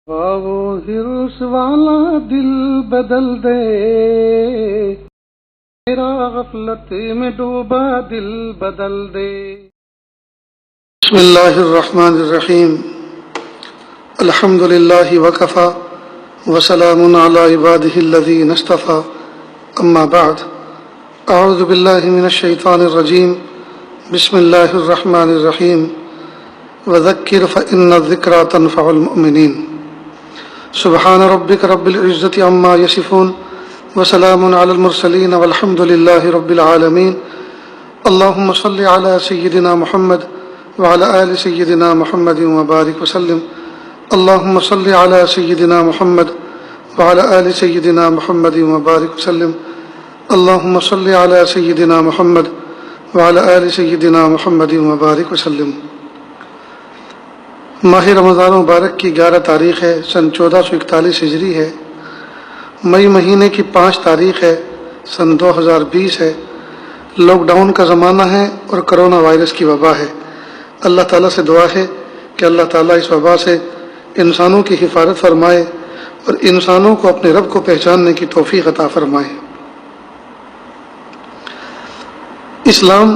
وہ ہرس والا دل بدل دے، میرا غفلت میں ڈوبا دل بدل دے۔ بسم اللہ الرحمن الرحیم، الحمد للہ وکفی وسلام علی عبادہ الذین اصطفی، اما بعد، اعوذ باللہ من الشیطان الرجیم، بسم اللہ الرحمن الرحیم، وذکر فإن الذکرى تنفع المؤمنین۔ سبحان ربک رب العزة عما یصفون وسلام علی المرسلین والحمد للہ رب العالمین۔ اللہم صل علی سیدنا محمد وعلی آل سیدنا محمد وبارک وسلم۔ اللہم صل علی سیدنا محمد وعلی آل سیدنا محمد وبارک وسلم۔ اللہم صل علی سیدنا محمد وعلی آل سیدنا محمد وبارک وسلم۔ ماہ رمضان مبارک کی 11 تاریخ ہے، سن 1441 ہجری ہے۔ مئی مہینے کی 5 تاریخ ہے، سن 2020 ہے۔ لاک ڈاؤن کا زمانہ ہے اور کرونا وائرس کی وبا ہے۔ اللہ تعالیٰ سے دعا ہے کہ اللہ تعالیٰ اس وبا سے انسانوں کی حفاظت فرمائے اور انسانوں کو اپنے رب کو پہچاننے کی توفیق عطا فرمائے۔ اسلام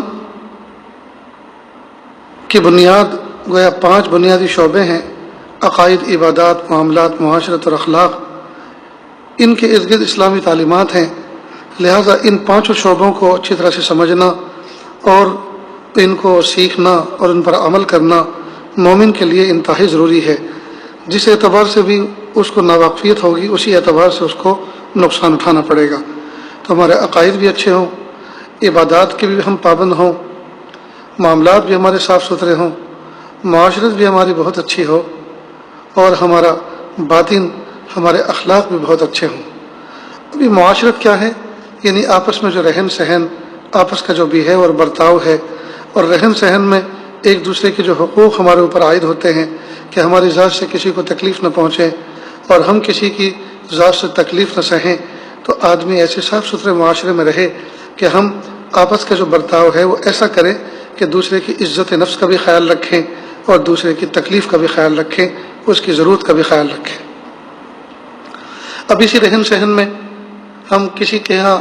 کی بنیاد گویا 5 بنیادی شعبے ہیں: عقائد، عبادات، معاملات، معاشرت اور اخلاق۔ ان کے ارد گرد اسلامی تعلیمات ہیں، لہٰذا ان 5 شعبوں کو اچھی طرح سے سمجھنا اور ان کو سیکھنا اور ان پر عمل کرنا مومن کے لیے انتہائی ضروری ہے۔ جس اعتبار سے بھی اس کو ناواقفیت ہوگی، اسی اعتبار سے اس کو نقصان اٹھانا پڑے گا۔ تو ہمارے عقائد بھی اچھے ہوں، عبادات کے بھی ہم پابند ہوں، معاملات بھی ہمارے صاف ستھرے ہوں، معاشرت بھی ہماری بہت اچھی ہو، اور ہمارا باطن، ہمارے اخلاق بھی بہت اچھے ہوں۔ ابھی معاشرت کیا ہے؟ یعنی آپس میں جو رہن سہن، آپس کا جو بیہیو اور برتاؤ ہے، اور رہن سہن میں ایک دوسرے کے جو حقوق ہمارے اوپر عائد ہوتے ہیں کہ ہماری ذات سے کسی کو تکلیف نہ پہنچے اور ہم کسی کی ذات سے تکلیف نہ سہیں، تو آدمی ایسے صاف ستھرے معاشرے میں رہے کہ ہم آپس کا جو برتاؤ ہے وہ ایسا کریں کہ دوسرے کی عزت نفس کا بھی خیال رکھیں اور دوسرے کی تکلیف کا بھی خیال رکھیں، اس کی ضرورت کا بھی خیال رکھیں۔ اب اسی رہن سہن میں ہم کسی کے ہاں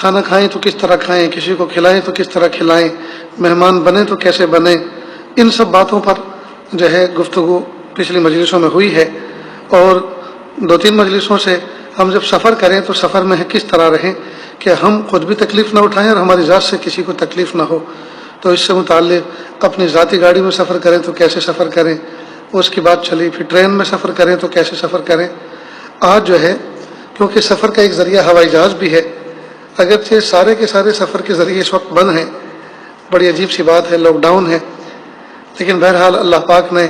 کھانا کھائیں تو کس طرح کھائیں، کسی کو کھلائیں تو کس طرح کھلائیں، مہمان بنیں تو کیسے بنیں، ان سب باتوں پر جو ہے گفتگو پچھلی مجلسوں میں ہوئی ہے۔ اور 2-3 مجلسوں سے ہم جب سفر کریں تو سفر میں کس طرح رہیں کہ ہم خود بھی تکلیف نہ اٹھائیں اور ہماری ذات سے کسی کو تکلیف نہ ہو۔ تو اس سے متعلق اپنی ذاتی گاڑی میں سفر کریں تو کیسے سفر کریں، اس کی بات چلی۔ پھر ٹرین میں سفر کریں تو کیسے سفر کریں۔ آج جو ہے کیونکہ سفر کا ایک ذریعہ ہوائی جہاز بھی ہے، اگرچہ سارے کے سارے سفر کے ذریعے اس وقت بند ہیں، بڑی عجیب سی بات ہے، لاک ڈاؤن ہے، لیکن بہرحال اللہ پاک نے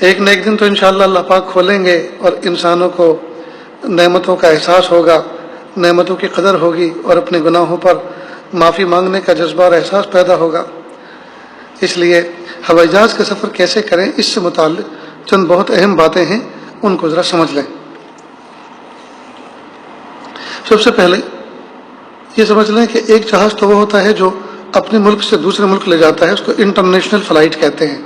ایک نہ ایک دن تو انشاءاللہ اللہ پاک کھولیں گے اور انسانوں کو نعمتوں کا احساس ہوگا، نعمتوں کی قدر ہوگی اور اپنے گناہوں پر معافی مانگنے کا جذبہ اور احساس پیدا ہوگا۔ اس لیے ہوائی جہاز کا سفر کیسے کریں، اس سے متعلق چند بہت اہم باتیں ہیں، ان کو ذرا سمجھ لیں۔ سب سے پہلے یہ سمجھ لیں کہ ایک جہاز تو وہ ہوتا ہے جو اپنے ملک سے دوسرے ملک لے جاتا ہے، اس کو انٹرنیشنل فلائٹ کہتے ہیں،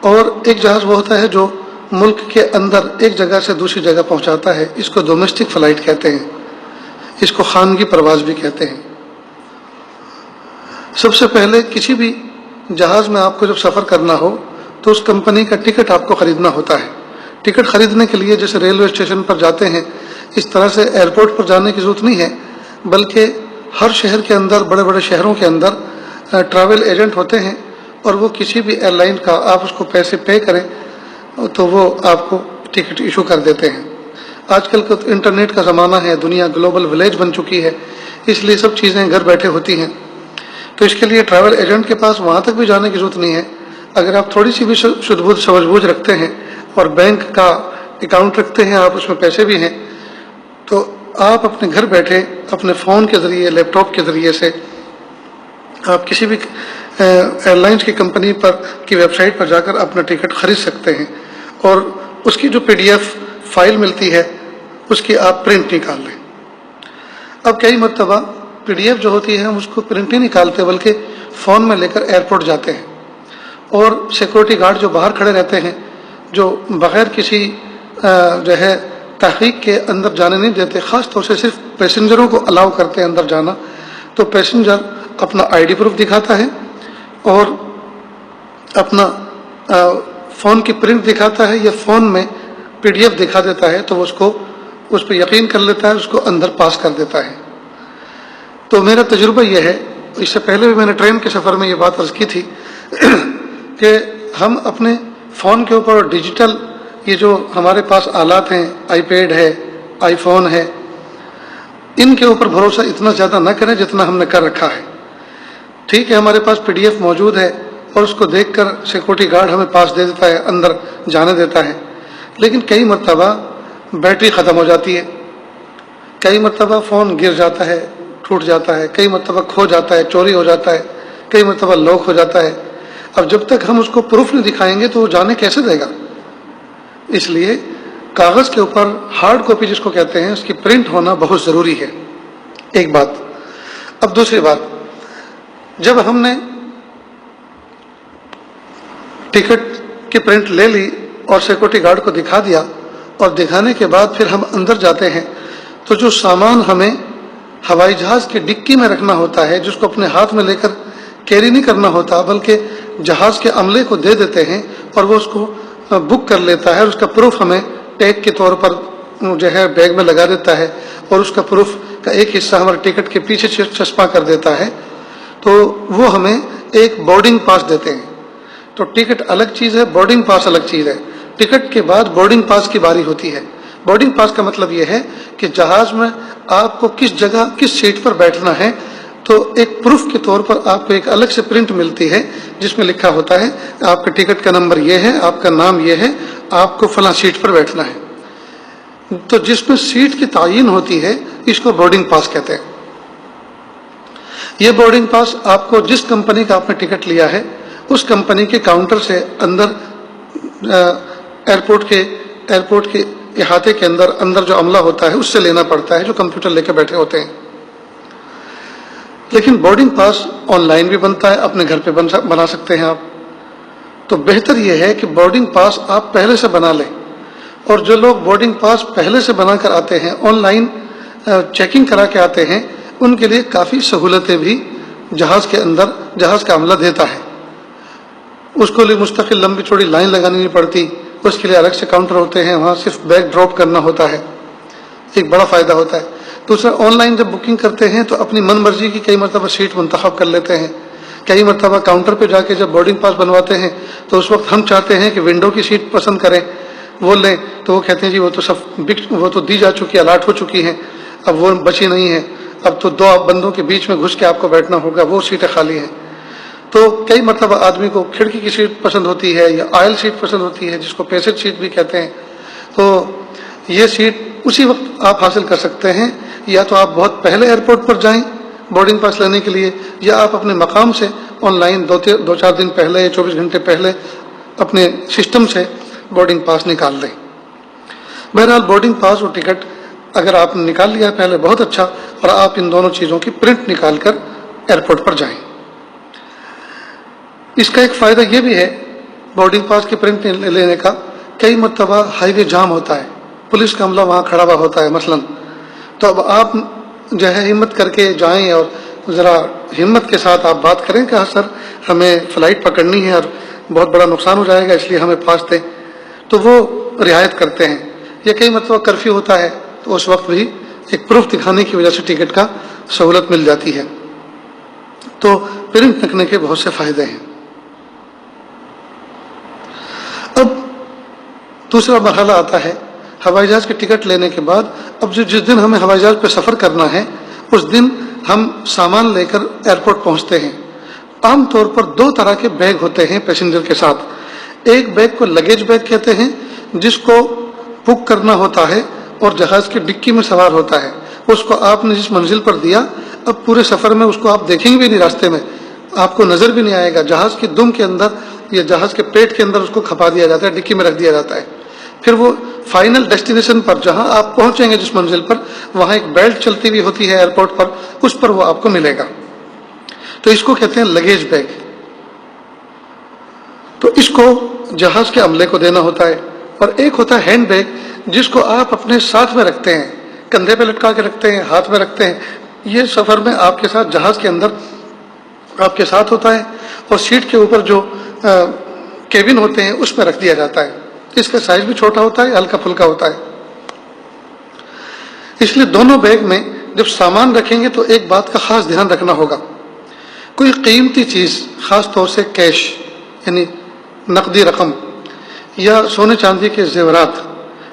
اور ایک جہاز وہ ہوتا ہے جو ملک کے اندر ایک جگہ سے دوسری جگہ پہنچاتا ہے، اس کو ڈومیسٹک فلائٹ کہتے ہیں، اس کو خانگی پرواز بھی کہتے ہیں۔ سب سے پہلے کسی بھی جہاز میں آپ کو جب سفر کرنا ہو تو اس کمپنی کا ٹکٹ آپ کو خریدنا ہوتا ہے۔ ٹکٹ خریدنے کے لیے جیسے ریلوے اسٹیشن پر جاتے ہیں اس طرح سے ایئرپورٹ پر جانے کی ضرورت نہیں ہے، بلکہ ہر شہر کے اندر، بڑے بڑے شہروں کے اندر ٹریول ایجنٹ ہوتے ہیں، اور وہ کسی بھی ایئر لائن کا آپ اس کو پیسے پے کریں تو وہ آپ کو ٹکٹ ایشو کر دیتے ہیں۔ آج کل کا انٹرنیٹ کا زمانہ ہے، دنیا گلوبل ولیج بن چکی ہے، اس لیے سب چیزیں گھر بیٹھے ہوتی ہیں، تو اس کے لیے ٹریول ایجنٹ کے پاس وہاں تک بھی جانے کی ضرورت نہیں ہے۔ اگر آپ تھوڑی سی بھی سدھ بودھ سمجھ بوجھ رکھتے ہیں اور بینک کا اکاؤنٹ رکھتے ہیں، آپ اس میں پیسے بھی ہیں، تو آپ اپنے گھر بیٹھے اپنے فون کے ذریعے، لیپ ٹاپ کے ذریعے سے آپ کسی بھی ایئر لائنس کی کمپنی پر کی ویب سائٹ پر جا کر اپنا ٹکٹ خرید سکتے ہیں، اور اس کی جو PDF فائل ملتی ہے اس کی آپ پرنٹ نکال لیں۔ اب کئی مرتبہ PDF جو ہوتی ہے ہم اس کو پرنٹ نہیں نکالتے بلکہ فون میں لے کر ایئرپورٹ جاتے ہیں، اور سیکورٹی گارڈ جو باہر کھڑے رہتے ہیں جو بغیر کسی جو ہے تحقیق کے اندر جانے نہیں دیتے، خاص طور سے صرف پیسنجروں کو الاؤ کرتے ہیں اندر جانا. تو پیسنجر اپنا آئی ڈی پروف دکھاتا ہے اور اپنا فون کی پرنٹ دکھاتا ہے یا فون میں پی ڈی ایف دکھا دیتا ہے، تو وہ اس پہ یقین کر لیتا ہے، اس کو اندر پاس کر دیتا ہے. تو میرا تجربہ یہ ہے، اس سے پہلے بھی میں نے ٹرین کے سفر میں یہ بات عرض کی تھی کہ ہم اپنے فون کے اوپر ڈیجیٹل یہ جو ہمارے پاس آلات ہیں، آئی پیڈ ہے، آئی فون ہے، ان کے اوپر بھروسہ اتنا زیادہ نہ کریں جتنا ہم نے کر رکھا ہے. ٹھیک ہے، ہمارے پاس پی ڈی ایف موجود ہے اور اس کو دیکھ کر سیکورٹی گارڈ ہمیں پاس دے دیتا ہے، اندر جانے دیتا ہے، لیکن کئی مرتبہ بیٹری ختم ہو جاتی ہے، کئی مرتبہ فون گر جاتا ہے، ٹوٹ جاتا ہے، کئی مرتبہ کھو جاتا ہے، چوری ہو جاتا ہے، کئی مرتبہ لاک ہو جاتا ہے. اب جب تک ہم اس کو پروف نہیں دکھائیں گے تو وہ جانے کیسے دے گا؟ اس لیے کاغذ کے اوپر ہارڈ کاپی جس کو کہتے ہیں، اس کی پرنٹ ہونا بہت ضروری ہے. ایک بات. اب دوسری بات، جب ہم نے ٹکٹ کی پرنٹ لے لی اور سیکورٹی گارڈ کو دکھا دیا، اور دکھانے کے بعد پھر ہم اندر جاتے ہیں، تو جو سامان ہمیں ہوائی جہاز کی ڈکی میں رکھنا ہوتا ہے، جس کو اپنے ہاتھ میں لے کر کیری نہیں کرنا ہوتا بلکہ جہاز کے عملے کو دے دیتے ہیں اور وہ اس کو بک کر لیتا ہے، اور اس کا پروف ہمیں ٹیگ کے طور پر جو ہے بیگ میں لگا دیتا ہے، اور اس کا پروف کا ایک حصہ ہمارے ٹکٹ کے پیچھے چسپاں کر دیتا ہے، تو وہ ہمیں ایک بورڈنگ پاس دیتے ہیں. تو ٹکٹ الگ چیز ہے، بورڈنگ پاس الگ چیز ہے. ٹکٹ کے بعد بورڈنگ پاس کی باری ہوتی ہے. بورڈنگ پاس کا مطلب یہ ہے کہ جہاز میں آپ کو کس جگہ کس سیٹ پر بیٹھنا ہے، تو ایک پروف کے طور پر آپ کو ایک الگ سے پرنٹ ملتی ہے جس میں لکھا ہوتا ہے آپ کے ٹکٹ کا نمبر یہ ہے، آپ کا نام یہ ہے، آپ کو فلاں سیٹ پر بیٹھنا ہے. تو جس میں سیٹ کی تعین ہوتی ہے اس کو بورڈنگ پاس کہتے ہیں. یہ بورڈنگ پاس آپ کو جس کمپنی کا آپ نے ٹکٹ لیا ہے اس کمپنی کے کاؤنٹر سے اندر ایئرپورٹ کے احاطے کے اندر جو عملہ ہوتا ہے اس سے لینا پڑتا ہے، جو کمپیوٹر لے کے بیٹھے ہوتے ہیں. لیکن بورڈنگ پاس آن لائن بھی بنتا ہے، اپنے گھر پہ بنا سکتے ہیں آپ. تو بہتر یہ ہے کہ بورڈنگ پاس آپ پہلے سے بنا لیں، اور جو لوگ بورڈنگ پاس پہلے سے بنا کر آتے ہیں، آن لائن چیکنگ کرا کے آتے ہیں، ان کے لیے کافی سہولتیں بھی جہاز کے اندر جہاز کا عملہ دیتا ہے. اس کو لیے مستقل لمبی چوڑی لائن لگانی نہیں پڑتی، اس کے لیے الگ سے کاؤنٹر ہوتے ہیں، وہاں صرف بیگ ڈراپ کرنا ہوتا ہے. ایک بڑا فائدہ ہوتا ہے. دوسرا، آن لائن جب بکنگ کرتے ہیں تو اپنی من مرضی کی کئی مرتبہ سیٹ منتخب کر لیتے ہیں. کئی مرتبہ کاؤنٹر پہ جا کے جب بورڈنگ پاس بنواتے ہیں تو اس وقت ہم چاہتے ہیں کہ ونڈو کی سیٹ پسند کریں، وہ لیں، تو وہ کہتے ہیں جی وہ تو دی جا چکی، الاٹ ہو چکی ہیں، اب وہ بچی نہیں ہے، اب تو دو بندوں کے بیچ میں گھس کے آپ کو بیٹھنا ہوگا، وہ سیٹیں خالی ہیں. تو کئی مرتبہ آدمی کو کھڑکی کی سیٹ پسند ہوتی ہے یا آئل سیٹ پسند ہوتی ہے، جس کو پیسٹ سیٹ بھی کہتے ہیں. تو یہ سیٹ اسی وقت آپ حاصل کر سکتے ہیں، یا تو آپ بہت پہلے ایئرپورٹ پر جائیں بورڈنگ پاس لینے کے لیے، یا آپ اپنے مقام سے آن لائن 2-4 دن پہلے یا 24 گھنٹے پہلے اپنے سسٹم سے بورڈنگ پاس نکال لیں. بہرحال بورڈنگ پاس اور ٹکٹ اگر آپ نے نکال لیا پہلے بہت اچھا، اور آپ ان دونوں چیزوں کی پرنٹ نکال کر ایئرپورٹ پر جائیں. اس کا ایک فائدہ یہ بھی ہے بورڈنگ پاس کی پرنٹ لینے کا، کئی مرتبہ ہائی وے جام ہوتا ہے، پولیس کا عملہ وہاں کھڑا ہوا ہوتا ہے مثلا، تو اب آپ جو ہے ہمت کر کے جائیں اور ذرا ہمت کے ساتھ آپ بات کریں کہ سر ہمیں فلائٹ پکڑنی ہے اور بہت بڑا نقصان ہو جائے گا، اس لیے ہمیں پاس دیں، تو وہ رعایت کرتے ہیں. یا کئی مرتبہ کرفیو ہوتا ہے تو اس وقت بھی ایک پروف دکھانے کی وجہ سے ٹکٹ کا سہولت مل جاتی ہے. تو پرنٹ رکھنے کے بہت سے فائدے ہیں. اب دوسرا مرحلہ آتا ہے ہوائی جہاز کی ٹکٹ لینے کے بعد. اب جس دن ہمیں ہوائی جہاز پہ سفر کرنا ہے اس دن ہم سامان لے کر ایئرپورٹ پہنچتے ہیں. عام طور پر 2 طرح کے بیگ ہوتے ہیں پیسنجر کے ساتھ. ایک بیگ کو لگیج بیگ کہتے ہیں، جس کو بک کرنا ہوتا ہے اور جہاز کی ڈکی میں سوار ہوتا ہے. اس کو آپ نے جس منزل پر دیا، اب پورے سفر میں اس کو آپ دیکھیں گے بھی نہیں، راستے میں آپ کو نظر بھی نہیں آئے گا. جہاز کی دم کے اندر یا جہاز کے پیٹ کے اندر اس کو کھپا دیا جاتا ہے، ڈکی میں رکھ دیا جاتا ہے. پھر وہ فائنل ڈیسٹینیشن پر جہاں آپ پہنچیں گے جس منزل پر، وہاں ایک بیلٹ چلتی ہوئی ہوتی ہے ایئرپورٹ پر، اس پر وہ آپ کو ملے گا. تو اس کو کہتے ہیں لگیج بیگ. تو اس کو جہاز کے عملے کو دینا ہوتا ہے، اور ایک ہوتا ہے ہینڈ بیگ جس کو آپ اپنے ساتھ میں رکھتے ہیں، کندھے پہ لٹکا کے رکھتے ہیں، ہاتھ میں رکھتے ہیں. یہ سفر میں آپ کے ساتھ جہاز کے اندر آپ کے ساتھ ہوتا ہے، اور سیٹ کے اوپر جو کیبن ہوتے ہیں اس میں رکھ دیا جاتا ہے. اس کا سائز بھی چھوٹا ہوتا ہے، ہلکا پھلکا ہوتا ہے. اس لیے دونوں بیگ میں جب سامان رکھیں گے تو ایک بات کا خاص دھیان رکھنا ہوگا، کوئی قیمتی چیز، خاص طور سے کیش یعنی نقدی رقم یا سونے چاندی کے زیورات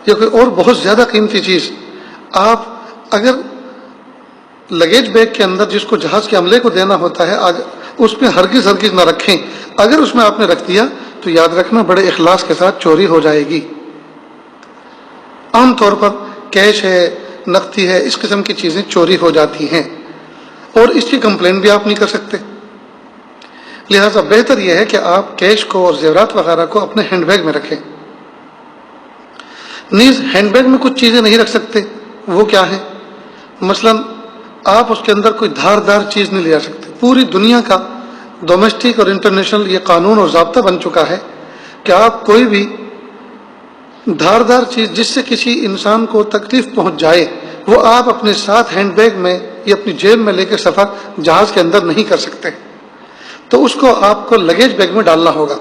یا کوئی اور بہت زیادہ قیمتی چیز، آپ اگر لگیج بیگ کے اندر جس کو جہاز کے عملے کو دینا ہوتا ہے اس میں ہرگز نہ رکھیں. اگر اس میں آپ نے رکھ دیا تو یاد رکھنا بڑے اخلاص کے ساتھ چوری ہو جائے گی. عام طور پر کیش ہے، نقدی ہے، اس قسم کی چیزیں چوری ہو جاتی ہیں اور اس کی کمپلین بھی آپ نہیں کر سکتے. لہذا بہتر یہ ہے کہ آپ کیش کو اور زیورات وغیرہ کو اپنے ہینڈ بیگ میں رکھیں. نیز ہینڈ بیگ میں کچھ چیزیں نہیں رکھ سکتے. وہ کیا ہیں؟ مثلا آپ اس کے اندر کوئی دھاردار چیز نہیں لے جا سکتے. پوری دنیا کا ڈومیسٹک اور انٹرنیشنل یہ قانون اور ضابطہ بن چکا ہے کہ آپ کوئی بھی دھاردار چیز جس سے کسی انسان کو تکلیف پہنچ جائے وہ آپ اپنے ساتھ ہینڈ بیگ میں یا اپنی جیب میں لے کے سفر جہاز کے اندر نہیں کر سکتے. تو اس کو آپ کو لگیج بیگ میں ڈالنا ہوگا،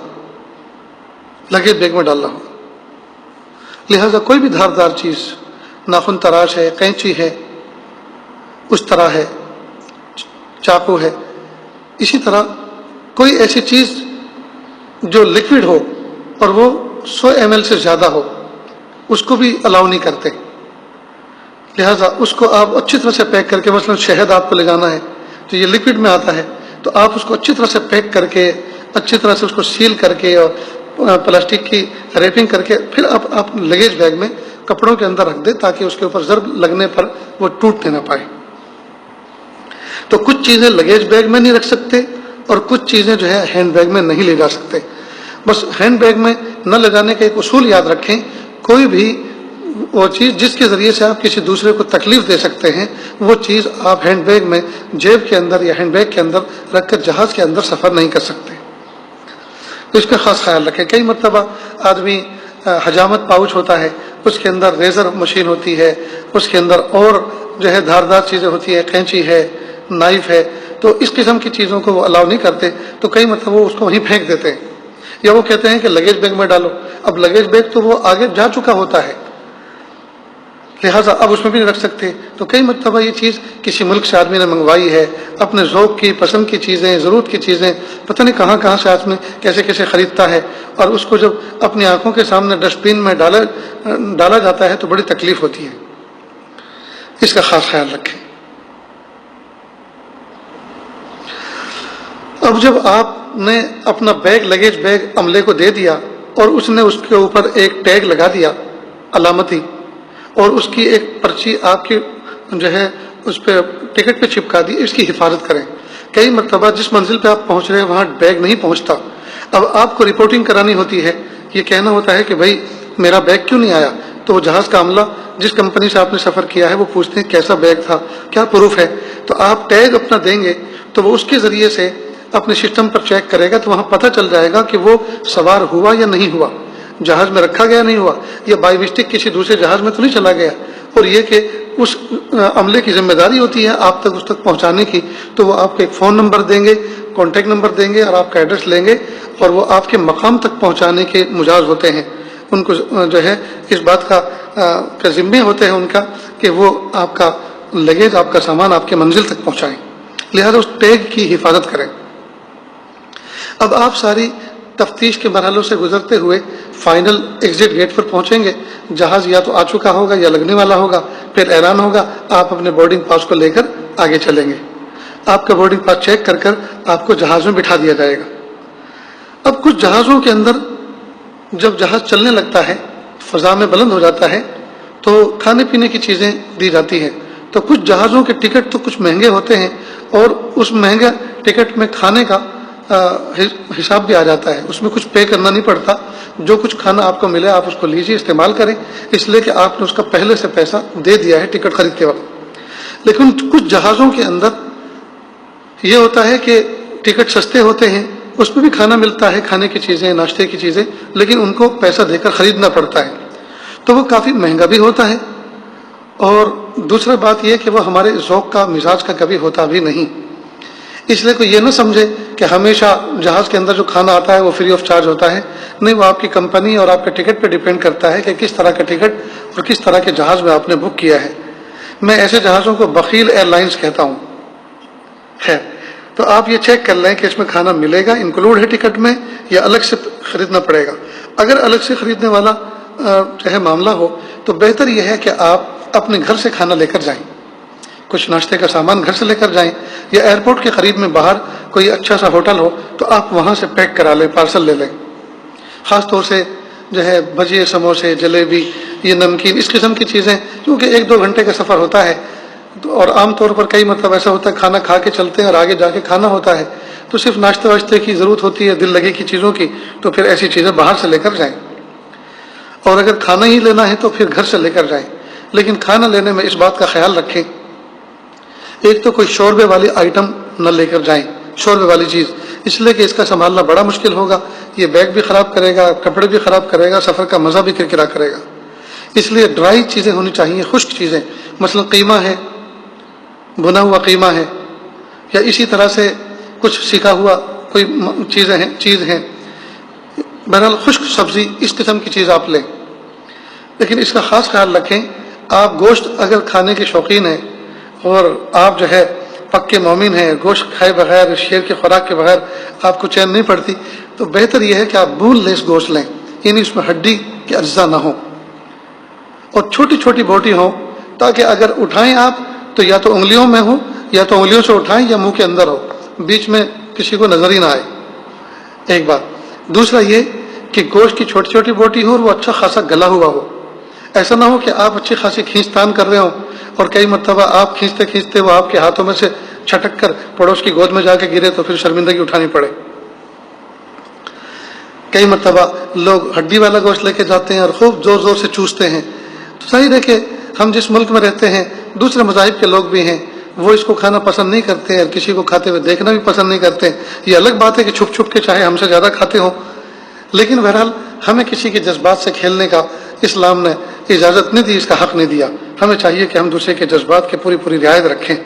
لگیج بیگ میں ڈالنا ہوگا. لہذا کوئی بھی دھاردار چیز، ناخن تراش ہے، قینچی ہے، اس طرح ہے، چاقو ہے، اسی طرح کوئی ایسی چیز جو لکوڈ ہو اور وہ 100 ml سے زیادہ ہو اس کو بھی الاؤ نہیں کرتے. لہذا اس کو آپ اچھی طرح سے پیک کر کے، مثلا شہد آپ کو لے جانا ہے تو یہ لکوڈ میں آتا ہے، تو آپ اس کو اچھی طرح سے پیک کر کے، اچھی طرح سے اس کو سیل کر کے اور پلاسٹک کی ریپنگ کر کے پھر آپ لگیج بیگ میں کپڑوں کے اندر رکھ دیں تاکہ اس کے اوپر ضرب لگنے پر وہ ٹوٹنے نہ پائے. تو کچھ چیزیں لگیج بیگ میں نہیں رکھ سکتے اور کچھ چیزیں جو ہے ہینڈ بیگ میں نہیں لے جا سکتے. بس ہینڈ بیگ میں نہ لے جانے کا ایک اصول یاد رکھیں، کوئی بھی وہ چیز جس کے ذریعے سے آپ کسی دوسرے کو تکلیف دے سکتے ہیں وہ چیز آپ ہینڈ بیگ میں جیب کے اندر یا ہینڈ بیگ کے اندر رکھ کر جہاز کے اندر سفر نہیں کر سکتے. اس کا خاص خیال رکھیں. کئی مرتبہ آدمی حجامت پاؤچ ہوتا ہے، اس کے اندر ریزر مشین ہوتی ہے، اس کے اندر اور جو ہے دھاردار چیزیں ہوتی ہیں، قینچی ہے، نائف ہے، تو اس قسم کی چیزوں کو وہ الاؤ نہیں کرتے. تو کئی مرتبہ وہ اس کو وہیں پھینک دیتے ہیں یا وہ کہتے ہیں کہ لگیج بیگ میں ڈالو. اب لگیج بیگ تو وہ آگے جا چکا ہوتا ہے، لہٰذا اب اس میں بھی نہیں رکھ سکتے. تو کئی مرتبہ یہ چیز کسی ملک سے آدمی نے منگوائی ہے، اپنے ذوق کی، پسند کی چیزیں، ضرورت کی چیزیں، پتہ نہیں کہاں کہاں سے آدمی کیسے کیسے خریدتا ہے، اور اس کو جب اپنی آنکھوں کے سامنے ڈسٹ بین میں ڈالا جاتا ہے تو بڑی تکلیف ہوتی ہے. اس کا خاص خیال رکھیں. اب جب آپ نے اپنا بیگ، لگیج بیگ عملے کو دے دیا اور اس نے اس کے اوپر ایک ٹیگ لگا دیا علامتی، اور اس کی ایک پرچی آپ کی جو ہے اس پہ ٹکٹ پہ چپکا دی، اس کی حفاظت کریں. کئی مرتبہ جس منزل پہ آپ پہنچ رہے ہیں وہاں بیگ نہیں پہنچتا، اب آپ کو رپورٹنگ کرانی ہوتی ہے، یہ کہنا ہوتا ہے کہ بھائی میرا بیگ کیوں نہیں آیا. تو وہ جہاز کا عملہ جس کمپنی سے آپ نے سفر کیا ہے وہ پوچھتے ہیں کیسا بیگ تھا، کیا پروف ہے. تو آپ ٹیگ اپنا دیں گے تو وہ اس کے ذریعے سے اپنے سسٹم پر چیک کرے گا، تو وہاں پتہ چل جائے گا کہ وہ سوار ہوا یا نہیں ہوا، جہاز میں رکھا گیا نہیں ہوا، یا بائی مسٹیک کسی دوسرے جہاز میں تو نہیں چلا گیا. اور یہ کہ اس عملے کی ذمہ داری ہوتی ہے آپ تک اس تک پہنچانے کی. تو وہ آپ کو ایک فون نمبر دیں گے، کانٹیکٹ نمبر دیں گے اور آپ کا ایڈریس لیں گے، اور وہ آپ کے مقام تک پہنچانے کے مجاز ہوتے ہیں. ان کو جو ہے اس بات کا ذمہ ہوتے ہیں ان کا کہ وہ آپ کا لگیج، آپ کا سامان آپ کے منزل تک پہنچائیں. لہذا اس ٹیگ کی حفاظت کریں. اب آپ ساری تفتیش کے مرحلوں سے گزرتے ہوئے فائنل ایگزٹ گیٹ پر پہنچیں گے. جہاز یا تو آ چکا ہوگا یا لگنے والا ہوگا، پھر اعلان ہوگا، آپ اپنے بورڈنگ پاس کو لے کر آگے چلیں گے. آپ کا بورڈنگ پاس چیک کر کر آپ کو جہاز میں بٹھا دیا جائے گا. اب کچھ جہازوں کے اندر جب جہاز چلنے لگتا ہے، فضا میں بلند ہو جاتا ہے، تو کھانے پینے کی چیزیں دی جاتی ہیں. تو کچھ جہازوں کے ٹکٹ تو کچھ مہنگے ہوتے ہیں، اور اس مہنگا ٹکٹ میں کھانے کا حساب بھی آ جاتا ہے، اس میں کچھ پے کرنا نہیں پڑتا. جو کچھ کھانا آپ کو ملے آپ اس کو لیجیے، استعمال کریں، اس لیے کہ آپ نے اس کا پہلے سے پیسہ دے دیا ہے ٹکٹ خرید کے وقت. لیکن کچھ جہازوں کے اندر یہ ہوتا ہے کہ ٹکٹ سستے ہوتے ہیں اس میں بھی کھانا ملتا ہے، کھانے کی چیزیں، ناشتے کی چیزیں، لیکن ان کو پیسہ دے کر خریدنا پڑتا ہے، تو وہ کافی مہنگا بھی ہوتا ہے، اور دوسرا بات یہ کہ وہ ہمارے ذوق کا، مزاج کا کبھی ہوتا بھی نہیں۔ اس لیے کوئی یہ نہ سمجھے کہ ہمیشہ جہاز کے اندر جو کھانا آتا ہے وہ فری آف چارج ہوتا ہے، نہیں، وہ آپ کی کمپنی اور آپ کے ٹکٹ پہ ڈیپینڈ کرتا ہے کہ کس طرح کا ٹکٹ اور کس طرح کے جہاز میں آپ نے بک کیا ہے۔ میں ایسے جہازوں کو بخیل ایئر لائنز کہتا ہوں۔ خیر، تو آپ یہ چیک کر لیں کہ اس میں کھانا ملے گا، انکلوڈ ہے ٹکٹ میں، یا الگ سے خریدنا پڑے گا۔ اگر الگ سے خریدنے والا چاہے معاملہ ہو تو بہتر یہ ہے کہ آپ اپنے گھر سے کھانا لے کر جائیں، کچھ ناشتے کا سامان گھر سے لے کر جائیں، یا ایئرپورٹ کے قریب میں باہر کوئی اچھا سا ہوٹل ہو تو آپ وہاں سے پیک کرا لیں، پارسل لے لیں۔ خاص طور سے جو ہے بھجیے، سموسے، جلیبی، یہ نمکین، اس قسم کی چیزیں، کیونکہ 1-2 گھنٹے کا سفر ہوتا ہے، اور عام طور پر کئی مرتبہ ایسا ہوتا ہے کھانا کھا کے چلتے ہیں اور آگے جا کے کھانا ہوتا ہے، تو صرف ناشتے واشتے کی ضرورت ہوتی ہے، دل لگے کی چیزوں کی، تو پھر ایسی چیزیں باہر سے لے کر جائیں، اور اگر کھانا ہی لینا ہے تو پھر گھر سے لے کر جائیں۔ لیکن کھانا لینے میں اس بات کا خیال رکھیں، ایک تو کوئی شوربے والی آئٹم نہ لے کر جائیں، شوربے والی چیز، اس لیے کہ اس کا سنبھالنا بڑا مشکل ہوگا، یہ بیگ بھی خراب کرے گا، کپڑے بھی خراب کرے گا، سفر کا مزہ بھی کرکرا کرے گا۔ اس لیے ڈرائی چیزیں ہونی چاہیے، خشک چیزیں، مثلا قیمہ ہے، بنا ہوا قیمہ ہے، یا اسی طرح سے کچھ سکا ہوا کوئی چیز ہیں، بہرحال خشک سبزی، اس قسم کی چیز آپ لیں۔ لیکن اس کا خاص خیال رکھیں، آپ گوشت اگر کھانے کے شوقین ہیں اور آپ جو ہے پکے مومن ہیں، گوشت کھائے بغیر، شیر کی خوراک کے بغیر آپ کو چین نہیں پڑتی، تو بہتر یہ ہے کہ آپ بون لیس گوشت لیں، یعنی اس میں ہڈی کے اجزاء نہ ہوں، اور چھوٹی چھوٹی بوٹی ہوں، تاکہ اگر اٹھائیں آپ تو یا تو انگلیوں میں ہو، یا تو انگلیوں سے اٹھائیں یا منہ کے اندر ہو، بیچ میں کسی کو نظر ہی نہ آئے، ایک بات۔ دوسرا یہ کہ گوشت کی چھوٹی چھوٹی بوٹی ہو اور وہ اچھا خاصا گلا ہوا ہو، ایسا نہ ہو کہ آپ اچھی خاصی کھینچ تان کر رہے ہوں اور کئی مرتبہ آپ کھینچتے کھینچتے وہ آپ کے ہاتھوں میں سے چھٹک کر پڑوس کی گود میں جا کے گرے تو پھر شرمندگی اٹھانی پڑے۔ کئی مرتبہ لوگ ہڈی والا گوشت لے کے جاتے ہیں اور خوب زور زور سے چوستے ہیں، تو صحیح دیکھے ہم جس ملک میں رہتے ہیں دوسرے مذاہب کے لوگ بھی ہیں، وہ اس کو کھانا پسند نہیں کرتے اور کسی کو کھاتے ہوئے دیکھنا بھی پسند نہیں کرتے۔ یہ الگ بات ہے کہ چھپ چھپ کے چاہے ہم سے زیادہ کھاتے ہوں، لیکن بہرحال ہمیں کسی کے جذبات سے کھیلنے کا اسلام نے اجازت نہیں دی، اس کا حق نہیں دیا۔ ہمیں چاہیے کہ ہم دوسرے کے جذبات کی پوری رعایت رکھیں،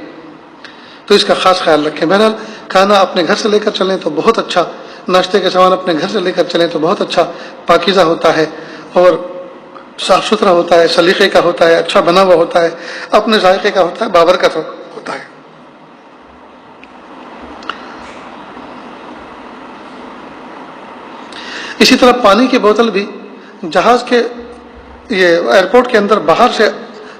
تو اس کا خاص خیال رکھیں۔ بہرحال کھانا اپنے گھر سے لے کر چلیں تو بہت اچھا، ناشتے کے سامان اپنے گھر سے لے کر چلیں تو بہت اچھا، پاکیزہ ہوتا ہے اور صاف ستھرا ہوتا ہے، سلیقے کا ہوتا ہے، اچھا بنا ہوا ہوتا ہے، اپنے ذائقے کا ہوتا ہے، بابرکت ہوتا ہے۔ اسی طرح پانی کی بوتل بھی جہاز کے یہ ایئرپورٹ کے اندر باہر سے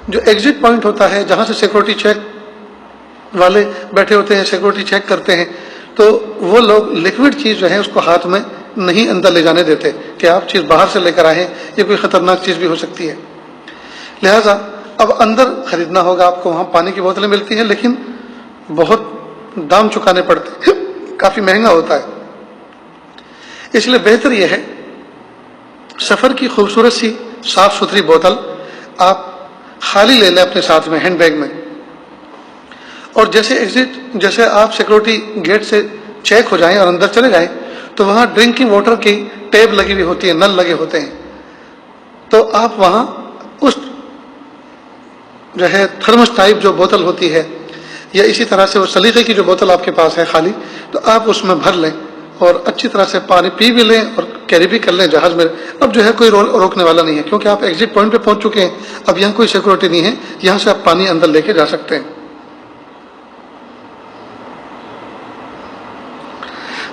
جو ایگزٹ پوائنٹ ہوتا ہے جہاں سے سیکورٹی چیک والے بیٹھے ہوتے ہیں، سیکورٹی چیک کرتے ہیں، تو وہ لوگ لکوڈ چیز جو ہے اس کو ہاتھ میں نہیں اندر لے جانے دیتے کہ آپ چیز باہر سے لے کر آئیں، یہ کوئی خطرناک چیز بھی ہو سکتی ہے۔ لہٰذا اب اندر خریدنا ہوگا آپ کو، وہاں پانی کی بوتلیں ملتی ہیں لیکن بہت دام چکانے پڑتے ہیں، کافی مہنگا ہوتا ہے۔ اس لیے بہتر یہ ہے سفر کی خوبصورت سی صاف ستھری بوتل آپ خالی لے لیں اپنے ساتھ میں، ہینڈ بیگ میں، اور جیسے آپ سیکورٹی گیٹ سے چیک ہو جائیں اور اندر چلے جائیں تو وہاں ڈرنکنگ واٹر کی ٹیب لگی ہوئی ہوتی ہے، نل لگے ہوتے ہیں، تو آپ وہاں اس جو ہے تھرمس ٹائپ جو بوتل ہوتی ہے یا اسی طرح سے وہ سلیقے کی جو بوتل آپ کے پاس ہے خالی، تو آپ اس میں بھر لیں اور اچھی طرح سے پانی پی بھی لیں اور کیری بھی کر لیں جہاز میں۔ اب جو ہے کوئی روکنے والا نہیں ہے کیونکہ آپ ایگزٹ پوائنٹ پہ پہنچ چکے ہیں، اب یہاں کوئی سیکورٹی نہیں ہے، یہاں سے آپ پانی اندر لے کے جا سکتے ہیں۔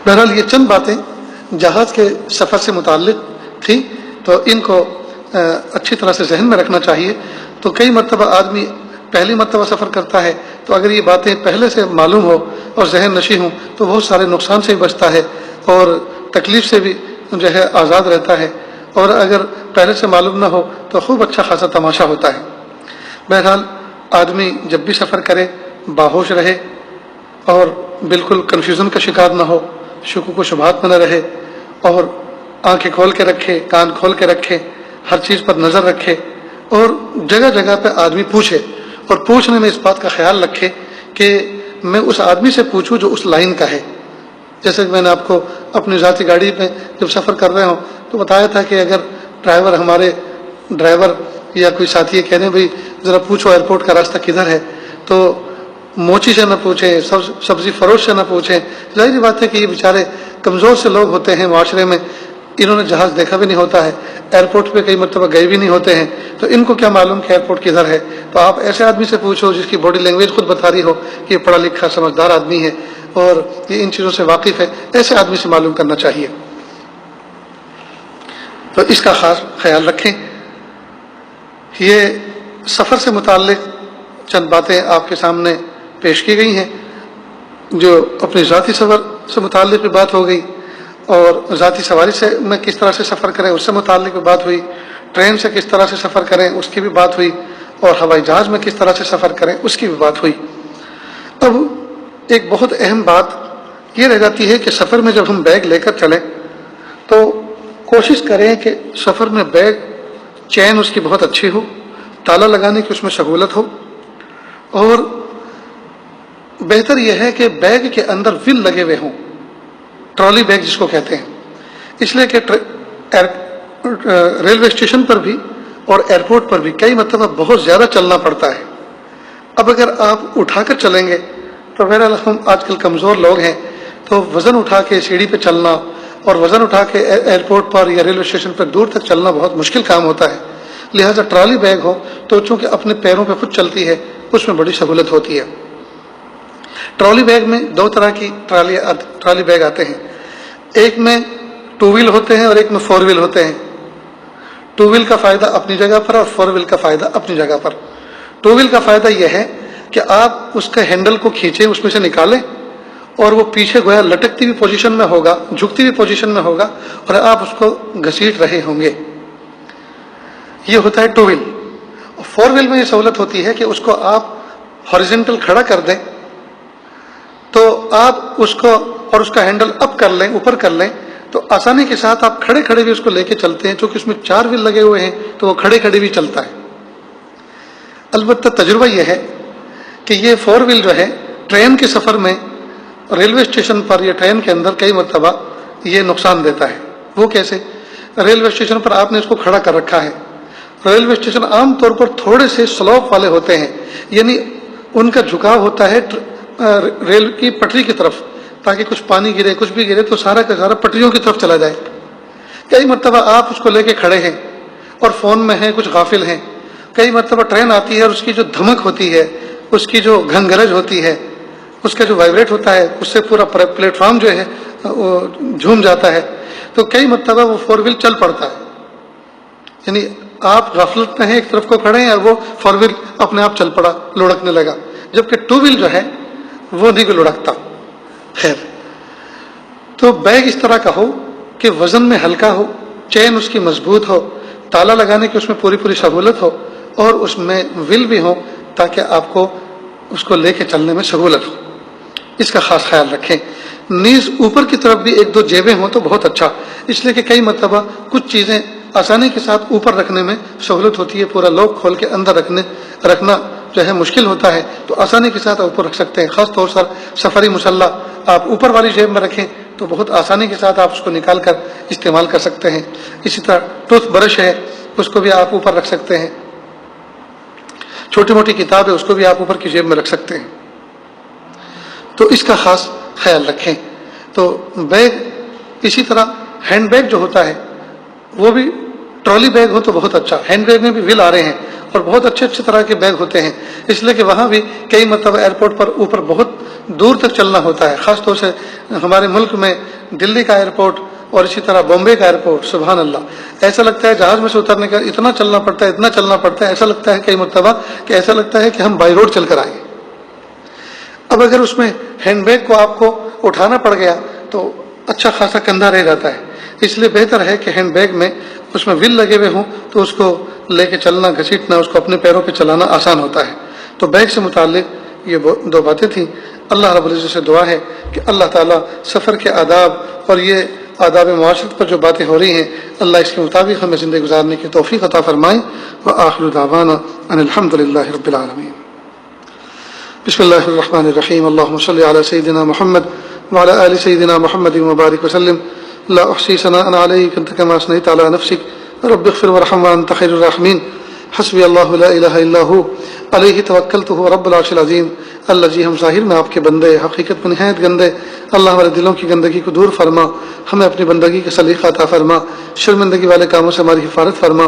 بہرحال یہ چند باتیں جہاز کے سفر سے متعلق تھی، تو ان کو اچھی طرح سے ذہن میں رکھنا چاہیے۔ تو کئی مرتبہ آدمی پہلی مرتبہ سفر کرتا ہے تو اگر یہ باتیں پہلے سے معلوم ہو اور ذہن نشی ہوں تو بہت سارے نقصان سے بھی بچتا ہے اور تکلیف سے بھی جو ہے آزاد رہتا ہے، اور اگر پہلے سے معلوم نہ ہو تو خوب اچھا خاصا تماشا ہوتا ہے۔ بہرحال آدمی جب بھی سفر کرے باہوش رہے اور بالکل کنفیوژن کا شکار نہ ہو، شکوک و شبہات میں نہ رہے، اور آنکھیں کھول کے رکھے، کان کھول کے رکھے، ہر چیز پر نظر رکھے، اور جگہ جگہ پہ آدمی پوچھے، اور پوچھنے میں اس بات کا خیال رکھے کہ میں اس آدمی سے پوچھوں جو اس لائن کا ہے، جیسے کہ میں نے آپ کو اپنی ذاتی گاڑی میں جب سفر کر رہے ہوں تو بتایا تھا کہ اگر ہمارے ڈرائیور یا کوئی ساتھی کہہ دیں بھائی ذرا پوچھو ایئرپورٹ کا راستہ کدھر ہے، تو موچی سے نہ پوچھیں، سبزی فروش سے نہ پوچھیں. ظاہری بات ہے کہ یہ بیچارے کمزور سے لوگ ہوتے ہیں معاشرے میں، انہوں نے جہاز دیکھا بھی نہیں ہوتا ہے، ایئرپورٹ پہ کئی مرتبہ گئے بھی نہیں ہوتے ہیں، تو ان کو کیا معلوم کہ ایئرپورٹ کدھر ہے. تو آپ ایسے آدمی سے پوچھو جس کی باڈی لینگویج خود بتا رہی ہو کہ یہ پڑھا لکھا سمجھدار آدمی ہے اور یہ ان چیزوں سے واقف ہے، ایسے آدمی سے معلوم کرنا چاہیے. تو اس کا خاص خیال رکھیں. یہ سفر سے متعلق چند باتیں آپ کے سامنے پیش کی گئی ہیں. جو اپنی ذاتی سفر سے متعلق بھی بات ہو گئی، اور ذاتی سواری سے میں کس طرح سے سفر کریں اس سے متعلق بھی بات ہوئی، ٹرین سے کس طرح سے سفر کریں اس کی بھی بات ہوئی، اور ہوائی جہاز میں کس طرح سے سفر کریں اس کی بھی بات ہوئی. اب ایک بہت اہم بات یہ رہ جاتی ہے کہ سفر میں جب ہم بیگ لے کر چلیں تو کوشش کریں کہ سفر میں بیگ چین اس کی بہت اچھی ہو، تالا لگانے کی اس میں سہولت ہو، اور بہتر یہ ہے کہ بیگ کے اندر ول لگے ہوئے ہوں، ٹرالی بیگ جس کو کہتے ہیں. اس لیے کہ ریلوے اسٹیشن پر بھی اور ایئرپورٹ پر بھی کئی مرتبہ بہت زیادہ چلنا پڑتا ہے. اب اگر آپ اٹھا کر چلیں گے تو بہرحال ہم آج کل کمزور لوگ ہیں، تو وزن اٹھا کے سیڑھی پہ چلنا اور وزن اٹھا کے ایئرپورٹ پر یا ریلوے اسٹیشن پر دور تک چلنا بہت مشکل کام ہوتا ہے. لہٰذا ٹرالی بیگ ہو تو چونکہ اپنے پیروں پہ خود چلتی ہے اس میں بڑی سہولت ہوتی ہے. ٹرالی بیگ میں دو طرح کی ٹرالی بیگ آتے ہیں، ایک میں 2 ویل ہوتے ہیں اور ایک میں 4 ویل ہوتے ہیں. 2 ویل کا فائدہ اپنی جگہ پر اور 4 ویل کا فائدہ اپنی جگہ پر. 2 ویل کا فائدہ یہ ہے کہ آپ اس کے ہینڈل کو کھینچیں، اس میں سے نکالیں اور وہ پیچھے گویا لٹکتی ہوئی پوزیشن میں ہوگا، جھکتی ہوئی پوزیشن میں ہوگا اور آپ اس کو گھسیٹ رہے ہوں گے. یہ ہوتا ہے 2 ویل. 4 ویل میں یہ سہولت ہوتی ہے کہ اس کو آپ ہاریزونٹل کھڑا کر دیں تو آپ اس کو اور اس کا ہینڈل اپ کر لیں، اوپر کر لیں، تو آسانی کے ساتھ آپ کھڑے کھڑے بھی اس کو لے کے چلتے ہیں. چونکہ اس میں 4 ویل لگے ہوئے ہیں تو وہ کھڑے کھڑے بھی چلتا ہے. البتہ تجربہ یہ ہے کہ یہ 4 ویل جو ہے ٹرین کے سفر میں ریلوے اسٹیشن پر یا ٹرین کے اندر کئی مرتبہ یہ نقصان دیتا ہے. وہ کیسے؟ ریلوے اسٹیشن پر آپ نے اس کو کھڑا کر رکھا ہے. ریلوے اسٹیشن عام طور پر تھوڑے سے سلوپ والے ہوتے ہیں، یعنی ان کا جھکاؤ ہوتا ہے ریل کی پٹری کی طرف، تاکہ کچھ پانی گرے کچھ بھی گرے تو سارا کا سارا پٹریوں کی طرف چلا جائے. کئی مرتبہ آپ اس کو لے کے کھڑے ہیں اور فون میں ہیں، کچھ غافل ہیں. کئی مرتبہ ٹرین آتی ہے اور اس کی جو دھمک ہوتی ہے، اس کی جو گھنگرج ہوتی ہے، اس کا جو وائبریٹ ہوتا ہے، اس سے پورا پلیٹ فارم جو ہے وہ جھوم جاتا ہے. تو کئی مرتبہ وہ 4 ویل چل پڑتا ہے، یعنی آپ غفلت میں ہیں، ایک طرف کو کھڑے ہیں اور وہ 4 ویل اپنے آپ چل پڑا، لڑکنے لگا. جبکہ 2 ویل جو ہے وہ نہیں کو لڑکتا. خیر، تو بیگ اس طرح کا ہو کہ وزن میں ہلکا ہو، چین اس کی مضبوط ہو، تالا لگانے کی اس میں پوری سہولت ہو، اور اس میں ول بھی ہو تاکہ آپ کو اس کو لے کے چلنے میں سہولت ہو. اس کا خاص خیال رکھیں. نیز اوپر کی طرف بھی 1-2 جیبیں ہوں تو بہت اچھا، اس لیے کہ کئی مرتبہ کچھ چیزیں آسانی کے ساتھ اوپر رکھنے میں سہولت ہوتی ہے. پورا لوک کھول کے اندر رکھنا جو ہے مشکل ہوتا ہے، تو آسانی کے ساتھ اوپر رکھ سکتے ہیں. خاص طور پر سفری مسلح آپ اوپر والی جیب میں رکھیں تو بہت آسانی کے ساتھ آپ اس کو نکال کر استعمال کر سکتے ہیں. اسی طرح ٹوتھ برش ہے، اس کو بھی آپ اوپر رکھ سکتے ہیں. چھوٹی موٹی کتاب ہے، اس کو بھی آپ اوپر کی جیب میں رکھ سکتے ہیں. تو اس کا خاص خیال رکھیں. تو بیگ اسی طرح ہینڈ بیگ جو ہوتا ہے وہ بھی ٹرالی بیگ ہو تو بہت اچھا. ہینڈ بیگ میں بھی ول آ رہے ہیں اور بہت اچھے طرح کے بیگ ہوتے ہیں، اس لیے کہ وہاں بھی کئی مرتبہ ایئرپورٹ پر اوپر بہت دور تک چلنا ہوتا ہے. خاص طور سے ہمارے ملک میں دلی کا ایئرپورٹ اور اسی طرح بامبے کا ایئرپورٹ، سبحان اللہ، ایسا لگتا ہے جہاز میں سے اترنے کا اتنا چلنا پڑتا ہے، ایسا لگتا ہے کئی مرتبہ کہ ایسا لگتا ہے کہ ہم بائی روڈ چل کر آئیں. اب اگر اس میں ہینڈ بیگ کو آپ کو اٹھانا پڑ گیا تو اچھا خاصا کندھا رہ جاتا ہے. اس لیے بہتر ہے کہ ہینڈ بیگ میں اس میں ول لگے ہوئے ہوں تو اس کو لے کے چلنا، گھسیٹنا، اس کو اپنے پیروں پہ چلانا آسان ہوتا ہے. تو بیگ سے متعلق یہ 2 باتیں تھیں. اللہ رب العزت سے دعا ہے کہ اللہ تعالیٰ سفر کے آداب اور یہ آداب معاشرت پر جو باتیں ہو رہی ہیں اللہ اس کے مطابق ہمیں زندگی گزارنے کی توفیق عطا فرمائیں. وآخر دعوانا ان الحمد للہ رب العالمین. بسم اللہ الرحمن الرحیم. اللہم صلی علی سیدنا محمد وعلى آل سيدنا محمد وبارك وسلم لا أحصي ثناء عليك أنت كما أثنيت على نفسك رب اغفر وارحم وأنت خير الراحمين حسبي الله لا الہ الا هو علیہ توکلت هو رب العرش العظیم۔ اللہ جی ہم ظاہر میں آپ کے بندے، حقیقت میں نہایت گندے، اللہ ہمارے دلوں کی گندگی کو دور فرما، ہمیں اپنی بندگی کے سلیقہ عطا فرما، شرمندگی والے کاموں سے ہماری حفاظت فرما،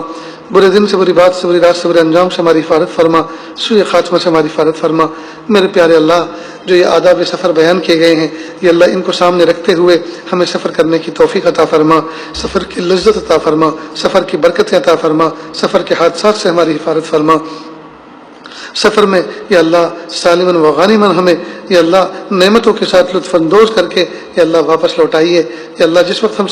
برے دن سے، بری بات سے، بری رات سے، برے انجام سے ہماری حفاظت فرما، سوء خاتمہ سے ہماری حفاظت فرما۔ میرے پیارے اللہ، جو یہ آداب سفر بیان کیے گئے ہیں یہ اللہ ان کو سامنے رکھتے ہوئے ہمیں سفر کرنے کی توفیق عطا فرما، سفر کی لذت عطا فرما، سفر کی برکتیں عطا فرما، سفر کے حادثات سے ہماری حفاظت فرما۔ سفر میں یا اللہ سالمن و غانمن ہمیں یا اللہ نعمتوں کے ساتھ لطف اندوز کر کے یا اللہ واپس لوٹائیے۔ یا اللہ جس وقت ہم